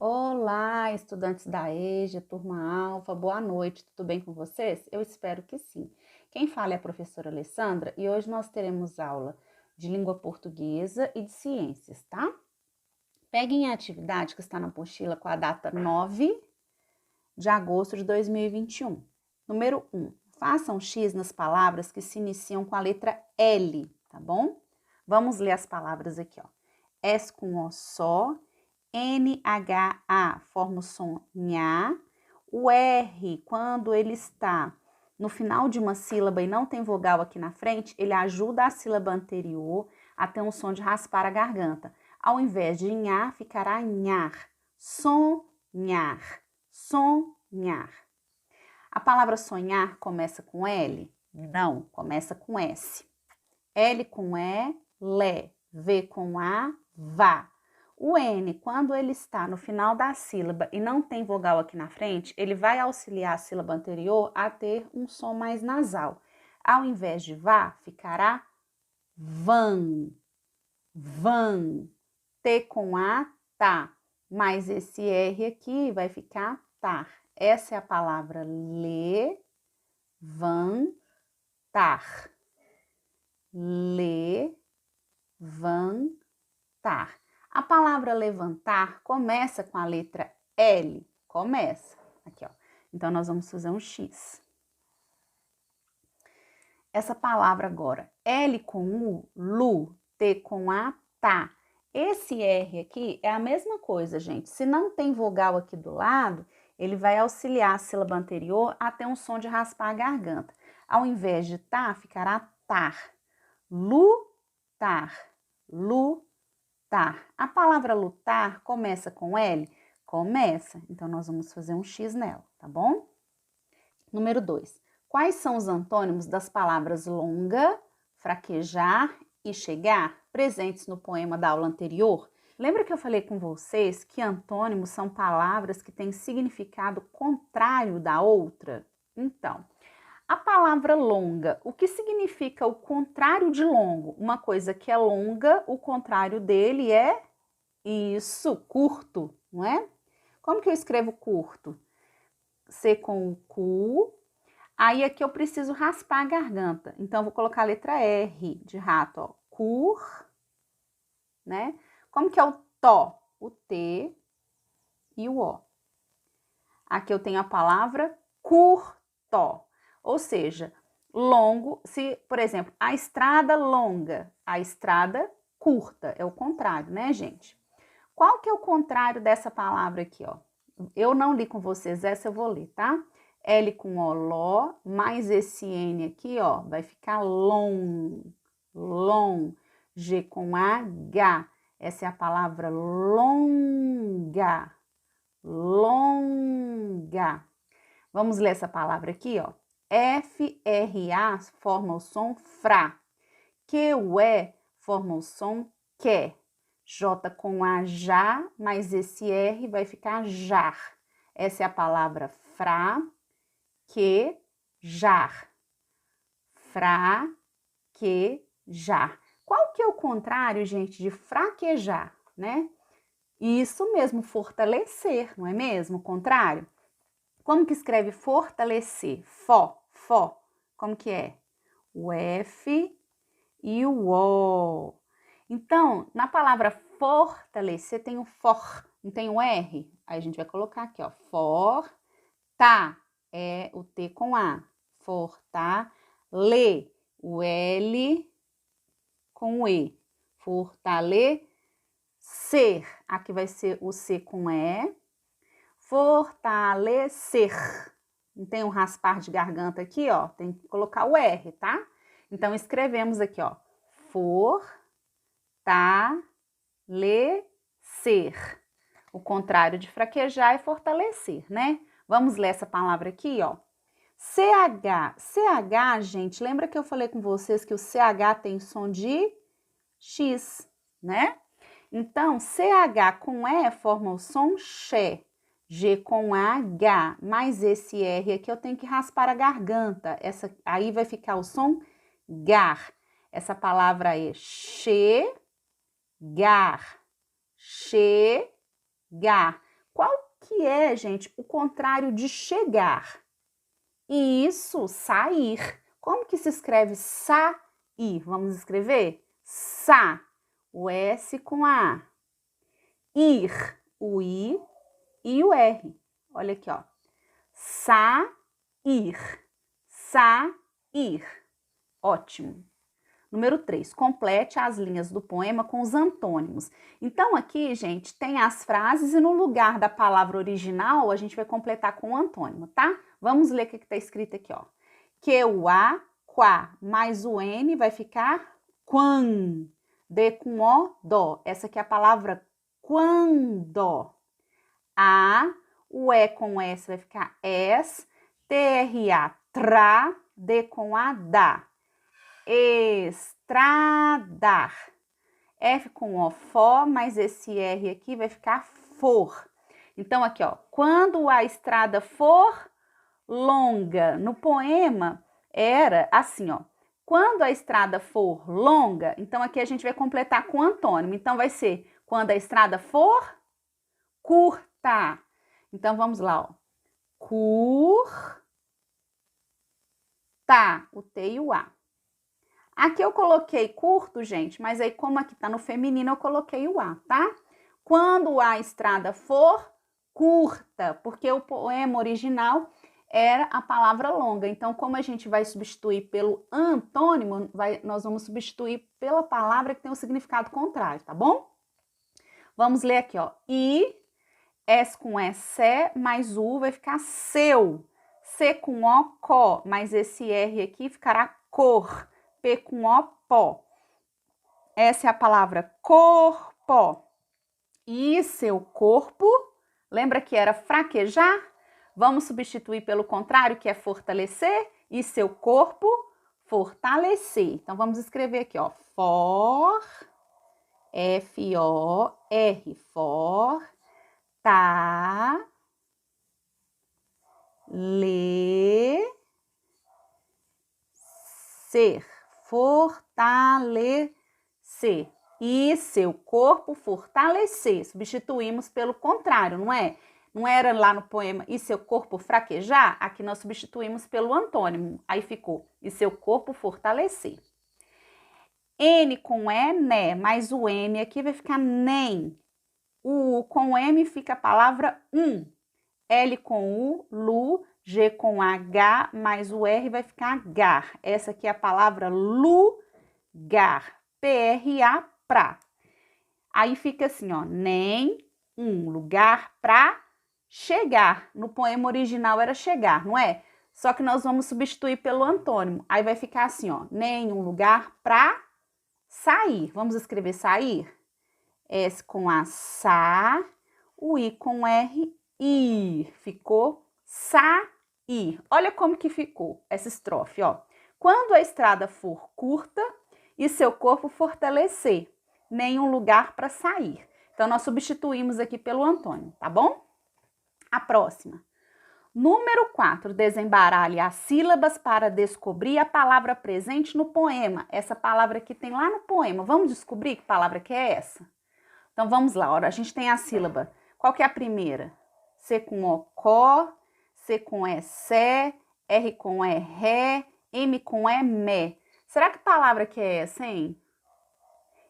Olá, estudantes da EJA, turma Alfa, boa noite, tudo bem com vocês? Eu espero que sim. Quem fala é a professora Alessandra e hoje nós teremos aula de língua portuguesa e de ciências, tá? Peguem a atividade que está na apostila com a data 9 de agosto de 2021. Número 1. Faça um X nas palavras que se iniciam com a letra L, tá bom? Vamos ler as palavras aqui, ó. S com O só, NHA forma o som nha. O R, quando ele está no final de uma sílaba e não tem vogal aqui na frente, ele ajuda a sílaba anterior a ter um som de raspar a garganta. Ao invés de nha, ficará nhar. Sonhar. Sonhar. A palavra sonhar começa com L? Não, começa com S. L com E, lé. V com A, vá. O N, quando ele está no final da sílaba e não tem vogal aqui na frente, ele vai auxiliar a sílaba anterior a ter um som mais nasal. Ao invés de vá, ficará van. Van. T com A, tá. Mas esse R aqui vai ficar tar. Essa é a palavra levantar. Levantar. A palavra levantar começa com a letra L. Começa. Aqui, ó. Então, nós vamos fazer um X. Essa palavra agora, L com U, lu, T com A, tá. Esse R aqui é a mesma coisa, gente. Se não tem vogal aqui do lado, ele vai auxiliar a sílaba anterior a ter um som de raspar a garganta. Ao invés de tá, ficará tar. Lutar. Lutar. A palavra lutar começa com L? Começa. Então, nós vamos fazer um X nela, tá bom? Número 2. Quais são os antônimos das palavras longa, fraquejar e chegar, presentes no poema da aula anterior? Lembra que eu falei com vocês que antônimos são palavras que têm significado contrário da outra? Então, a palavra longa, o que significa o contrário de longo? Uma coisa que é longa, o contrário dele é isso, curto, não é? Como que eu escrevo curto? C com o cu. Aí aqui eu preciso raspar a garganta. Então, eu vou colocar a letra R de rato, ó. Cur, né? Como que é o tó? O T e o O. Aqui eu tenho a palavra curto. Ou seja, longo, se, por exemplo, a estrada longa, a estrada curta, é o contrário, né, gente? Qual que é o contrário dessa palavra aqui, ó? Eu não li com vocês, essa eu vou ler, tá? L com O, ló, mais esse N aqui, ó, vai ficar long, long. G com H, essa é a palavra longa, longa. Vamos ler essa palavra aqui, ó. F-R-A forma o som frá. Q-U-E forma o som que. J com A, já, mas esse R vai ficar jar. Essa é a palavra fraquejar. Fraquejar. Qual que é o contrário, gente, de fraquejar, né? Isso mesmo, fortalecer, não é mesmo? O contrário. Como que escreve fortalecer? Fó. Como que é? O F e o O. Então, na palavra fortalecer tem o for, não tem o R? Aí a gente vai colocar aqui, ó, tá, é o T com A. Fortale, o L com o E. Fortalecer, aqui vai ser o C com E. Fortalecer. Não tem um raspar de garganta aqui, ó, tem que colocar o R, tá? Então, escrevemos aqui, ó, fortalecer. O contrário de fraquejar é fortalecer, né? Vamos ler essa palavra aqui, ó. CH. CH, gente, lembra que eu falei com vocês que o CH tem som de X, né? Então, CH com E forma o som Xé. G com H, mais esse R aqui eu tenho que raspar a garganta. Aí vai ficar o som gar. Essa palavra é chegar. Chegar. que é, gente, o contrário de chegar. Isso, sair. Como que se escreve sair? Vamos escrever? Sa, o S com a A. Ir, o I e o R. Olha aqui, ó. Sair, sair. Ótimo. Número 3, complete as linhas do poema com os antônimos. Então, aqui, gente, tem as frases e no lugar da palavra original, a gente vai completar com o antônimo, tá? Vamos ler o que está escrito aqui, ó. Que o A, quá, mais o N vai ficar quan. D com O, dó. Essa aqui é a palavra quando. A, o E com S vai ficar es. TRA, tra. D com A, dá. Estradar. F com O, for, mas esse R aqui vai ficar for. Então, aqui, ó, quando a estrada for longa, no poema era assim, ó, quando a estrada for longa, então aqui a gente vai completar com antônimo, então vai ser quando a estrada for curta. Então, vamos lá, ó, curta, o T e o A. Aqui eu coloquei curto, gente, mas aí como aqui tá no feminino, eu coloquei o A, tá? Quando a estrada for curta, porque o poema original era a palavra longa. Então, como a gente vai substituir pelo antônimo, nós vamos substituir pela palavra que tem o significado contrário, tá bom? Vamos ler aqui, ó. I, S com S, mais U vai ficar seu. C com O, có, mas esse R aqui ficará cor. P com O, pó. Essa é a palavra corpo. E seu corpo, lembra que era fraquejar? Vamos substituir pelo contrário, que é fortalecer. E seu corpo, fortalecer. Então, vamos escrever aqui, ó. For, F-O-R, for, tá, ser, fortalecer. E seu corpo fortalecer. Substituímos pelo contrário, não é? Não era lá no poema e seu corpo fraquejar? Aqui nós substituímos pelo antônimo. Aí ficou e seu corpo fortalecer. N com E, né, mas o M aqui vai ficar nem. O U com M fica a palavra L com U, lu. G com H, mais o R vai ficar gar. Essa aqui é a palavra lugar. P-R-A, pra. Aí fica assim, ó, nem lugar pra chegar. No poema original era chegar, não é? Só que nós vamos substituir pelo antônimo. Aí vai ficar assim, ó, nem lugar pra sair. Vamos escrever sair? S com A, sa. O I com R, ir. Ficou sair. Olha como que ficou essa estrofe, ó. Quando a estrada for curta e seu corpo fortalecer, nenhum lugar para sair. Então, nós substituímos aqui pelo antônimo, tá bom? A próxima. Número 4, desembaralhe as sílabas para descobrir a palavra presente no poema. Essa palavra que tem lá no poema. Vamos descobrir que palavra que é essa? Então, vamos lá. Olha, a gente tem a sílaba. Qual que é a primeira? C com O, có. C com E, sé. R com E, ré. M com E, mé. Será que palavra que é essa, hein?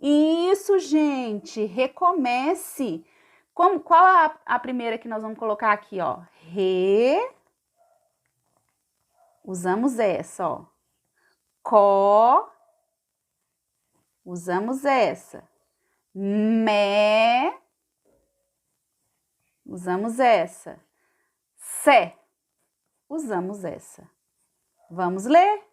Isso, gente. Recomece. Qual a primeira que nós vamos colocar aqui, ó? Re. Usamos essa, ó. Có. Usamos essa. Mé. Usamos essa. Sé. Usamos essa. Vamos ler?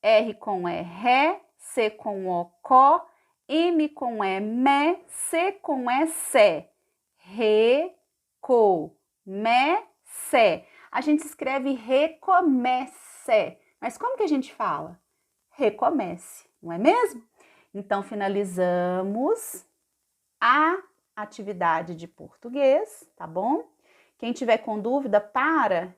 R com E, ré. C com O, có. M com E, mé. C com E, sé. Recomece. A gente escreve recomece. Mas como que a gente fala? Recomece, não é mesmo? Então, finalizamos a atividade de português, tá bom? Quem tiver com dúvida, para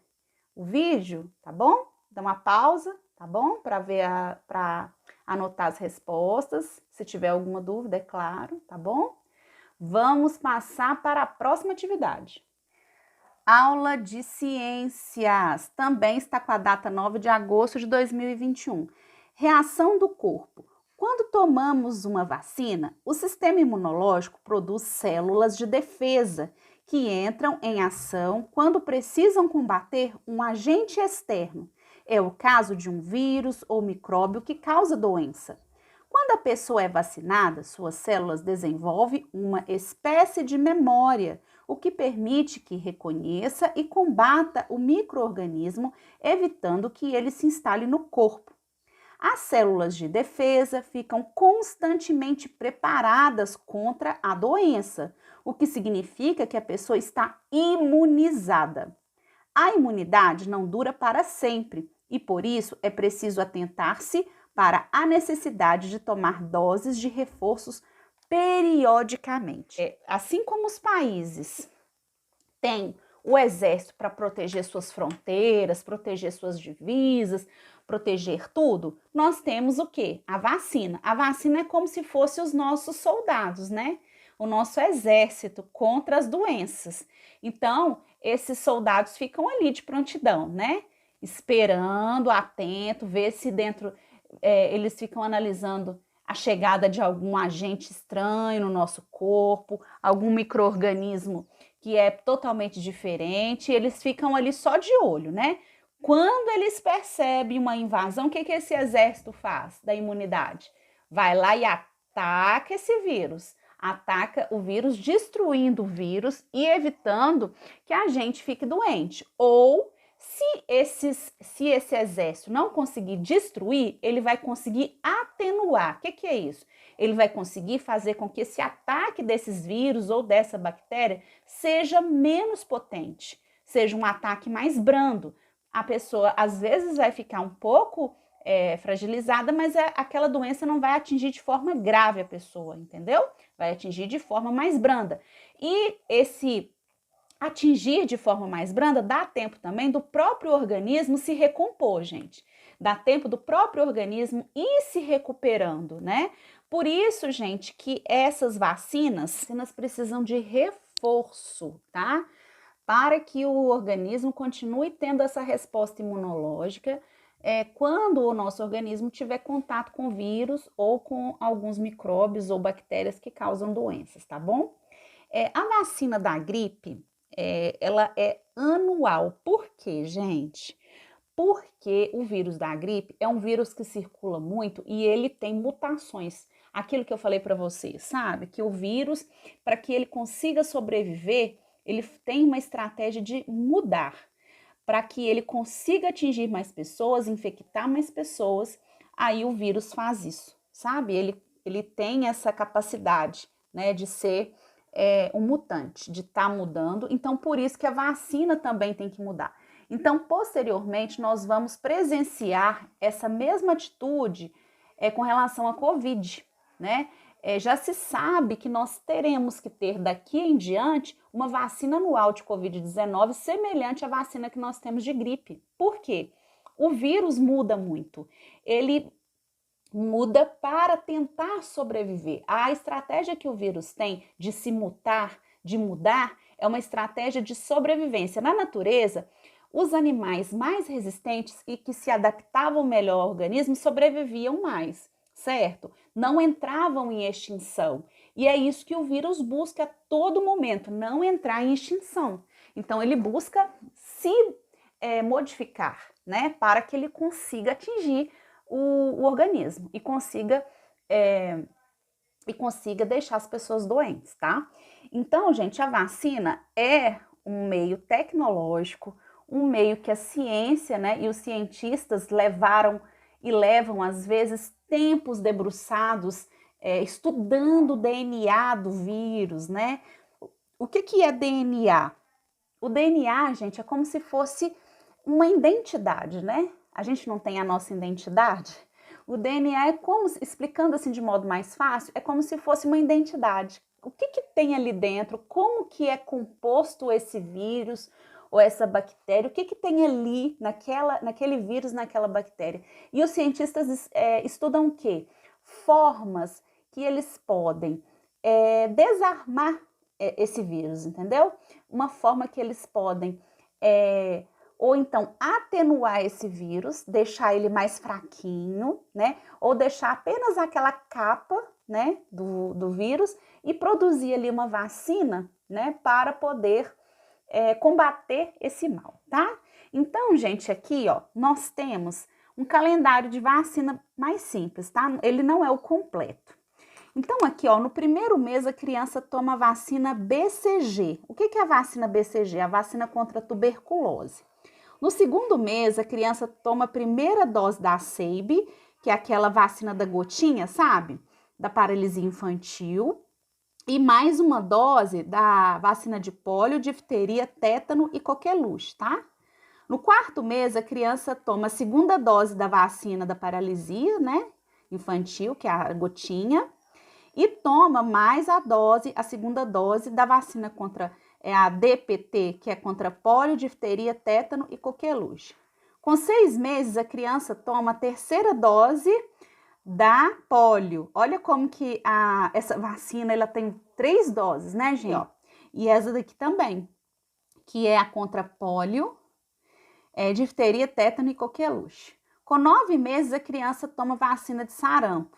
o vídeo, tá bom? Dá uma pausa, tá bom? Para anotar as respostas. Se tiver alguma dúvida, é claro, tá bom? Vamos passar para a próxima atividade. Aula de ciências, também está com a data 9 de agosto de 2021. Reação do corpo. Quando tomamos uma vacina, o sistema imunológico produz células de defesa que entram em ação quando precisam combater um agente externo. É o caso de um vírus ou micróbio que causa doença. Quando a pessoa é vacinada, suas células desenvolvem uma espécie de memória, o que permite que reconheça e combata o micro-organismo, evitando que ele se instale no corpo. As células de defesa ficam constantemente preparadas contra a doença, o que significa que a pessoa está imunizada. A imunidade não dura para sempre e, por isso, é preciso atentar-se para a necessidade de tomar doses de reforços periodicamente. Assim como os países têm o exército para proteger suas fronteiras, proteger suas divisas, proteger tudo, nós temos o quê? A vacina. A vacina é como se fosse os nossos soldados, né? O nosso exército contra as doenças. Então, esses soldados ficam ali de prontidão, né? Esperando, atento, ver se dentro eles ficam analisando a chegada de algum agente estranho no nosso corpo, algum micro-organismo que é totalmente diferente, eles ficam ali só de olho, né? Quando eles percebem uma invasão, o que esse exército faz da imunidade? Vai lá e ataca esse vírus. Ataca o vírus, destruindo o vírus e evitando que a gente fique doente. Ou se esse exército não conseguir destruir, ele vai conseguir atenuar. O que é isso? Ele vai conseguir fazer com que esse ataque desses vírus ou dessa bactéria seja menos potente, seja um ataque mais brando. A pessoa às vezes vai ficar um pouco fragilizada, mas aquela doença não vai atingir de forma grave a pessoa, entendeu? Vai atingir de forma mais branda. E esse atingir de forma mais branda, dá tempo também do próprio organismo se recompor, gente. Dá tempo do próprio organismo ir se recuperando, né? Por isso, gente, que essas vacinas precisam de reforço, tá? Para que o organismo continue tendo essa resposta imunológica quando o nosso organismo tiver contato com vírus ou com alguns micróbios ou bactérias que causam doenças, tá bom? A vacina da gripe, ela é anual. Por quê, gente? Porque o vírus da gripe é um vírus que circula muito e ele tem mutações. Aquilo que eu falei para vocês, sabe? Que o vírus, para que ele consiga sobreviver, ele tem uma estratégia de mudar. Para que ele consiga atingir mais pessoas, infectar mais pessoas, aí o vírus faz isso, sabe? Ele tem essa capacidade, né, de ser um mutante, de estar mudando. Então, por isso que a vacina também tem que mudar. Então, posteriormente, nós vamos presenciar essa mesma atitude com relação à Covid, né? Já se sabe que nós teremos que ter daqui em diante uma vacina anual de Covid-19 semelhante à vacina que nós temos de gripe. Por quê? O vírus muda muito. Ele muda para tentar sobreviver. A estratégia que o vírus tem de se mutar, de mudar, é uma estratégia de sobrevivência. Na natureza, os animais mais resistentes e que se adaptavam melhor ao organismo sobreviviam mais, certo? Não entravam em extinção. E é isso que o vírus busca a todo momento, não entrar em extinção. Então, ele busca se modificar, né? Para que ele consiga atingir o organismo e consiga deixar as pessoas doentes, tá? Então, gente, a vacina é um meio tecnológico, um meio que a ciência, né, e os cientistas levaram e levam, às vezes, tempos debruçados estudando o DNA do vírus, né? O que é DNA? O DNA, gente, é como se fosse uma identidade, né? A gente não tem a nossa identidade? O DNA é como, explicando assim de modo mais fácil, é como se fosse uma identidade. O que tem ali dentro? Como que é composto esse vírus ou essa bactéria? O que tem ali naquele vírus, naquela bactéria? E os cientistas estudam o quê? Formas que eles podem desarmar esse vírus, entendeu? Uma forma que eles podem, ou então atenuar esse vírus, deixar ele mais fraquinho, né? Ou deixar apenas aquela capa, né, do vírus e produzir ali uma vacina, né, para poder combater esse mal, tá? Então, gente, aqui, ó, nós temos um calendário de vacina mais simples, tá? Ele não é o completo. Então, aqui, ó, no primeiro mês a criança toma a vacina BCG. O que é a vacina BCG? A vacina contra a tuberculose. No segundo mês, a criança toma a primeira dose da SEIB, que é aquela vacina da gotinha, sabe? Da paralisia infantil. E mais uma dose da vacina de pólio, difteria, tétano e coqueluche, tá? No quarto mês, a criança toma a segunda dose da vacina da paralisia, né, infantil, que é a gotinha, e toma mais a segunda dose da vacina contra a DPT, que é contra pólio, difteria, tétano e coqueluche. Com 6 meses, a criança toma a terceira dose da pólio. Olha como que essa vacina ela tem 3 doses, né, gente? Ó, e essa daqui também, que é a contra pólio, difteria, tétano e coqueluche. Com 9 meses, a criança toma vacina de sarampo.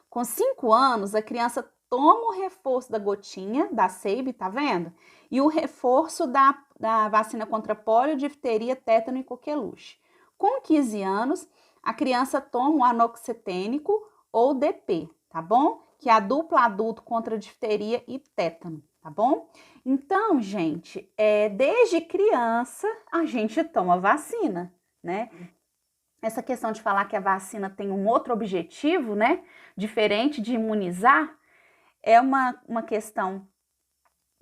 Com 5 anos, a criança toma o reforço da gotinha, da SEIB, tá vendo? E o reforço da vacina contra pólio, difteria, tétano e coqueluche. Com 15 anos, a criança toma o anoxetênico ou DP, tá bom? Que é a dupla adulto contra difteria e tétano, tá bom? Então, gente, desde criança a gente toma vacina, né? Essa questão de falar que a vacina tem um outro objetivo, né? Diferente de imunizar, é uma questão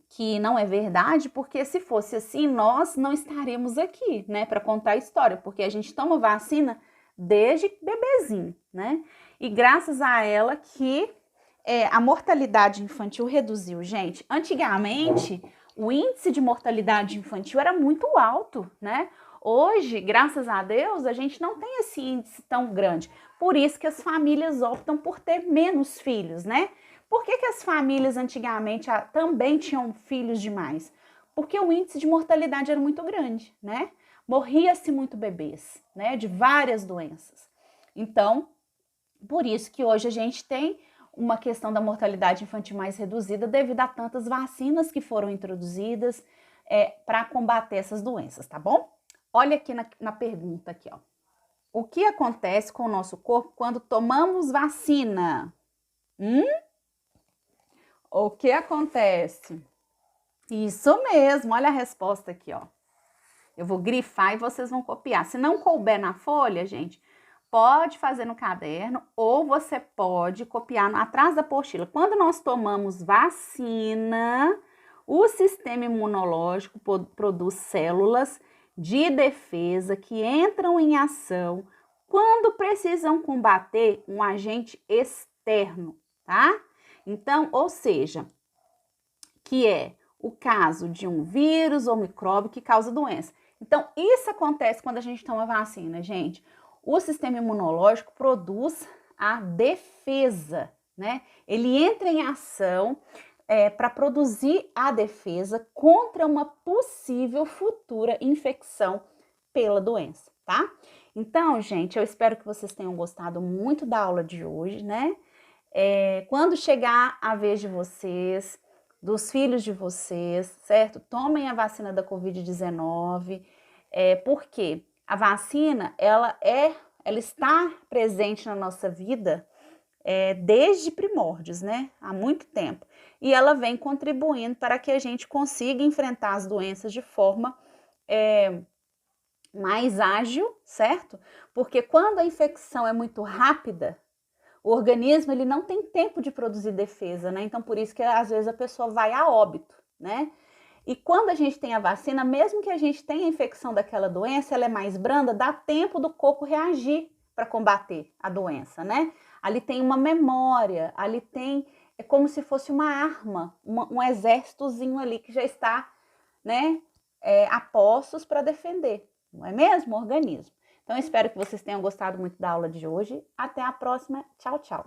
que não é verdade, porque se fosse assim, nós não estaríamos aqui, né? Para contar a história, porque a gente toma vacina desde bebezinho, né? E graças a ela que a mortalidade infantil reduziu, gente. Antigamente, o índice de mortalidade infantil era muito alto, né? Hoje, graças a Deus, a gente não tem esse índice tão grande. Por isso que as famílias optam por ter menos filhos, né? Por que as famílias antigamente também tinham filhos demais? Porque o índice de mortalidade era muito grande, né? Morria-se muito bebês, né? De várias doenças. Então, por isso que hoje a gente tem uma questão da mortalidade infantil mais reduzida devido a tantas vacinas que foram introduzidas para combater essas doenças, tá bom? Olha aqui na pergunta aqui, ó. O que acontece com o nosso corpo quando tomamos vacina? O que acontece? Isso mesmo, olha a resposta aqui, ó. Eu vou grifar e vocês vão copiar. Se não couber na folha, gente, pode fazer no caderno ou você pode copiar atrás da apostila. Quando nós tomamos vacina, o sistema imunológico produz células de defesa que entram em ação quando precisam combater um agente externo, tá? Então, ou seja, que é o caso de um vírus ou micróbio que causa doença. Então, isso acontece quando a gente toma vacina, gente. O sistema imunológico produz a defesa, né? Ele entra em ação para produzir a defesa contra uma possível futura infecção pela doença, tá? Então, gente, eu espero que vocês tenham gostado muito da aula de hoje, né? Quando chegar a vez de vocês, dos filhos de vocês, certo? Tomem a vacina da Covid-19, porque a vacina, ela está presente na nossa vida desde primórdios, né? Há muito tempo. E ela vem contribuindo para que a gente consiga enfrentar as doenças de forma mais ágil, certo? Porque quando a infecção é muito rápida, o organismo ele não tem tempo de produzir defesa, né? Então, por isso que às vezes a pessoa vai a óbito, né? E quando a gente tem a vacina, mesmo que a gente tenha a infecção daquela doença, ela é mais branda, dá tempo do corpo reagir para combater a doença, né? Ali tem uma memória, ali tem, é como se fosse uma arma, um exércitozinho ali que já está, né, a postos para defender, não é mesmo? O organismo. Então, espero que vocês tenham gostado muito da aula de hoje. Até a próxima. Tchau, tchau.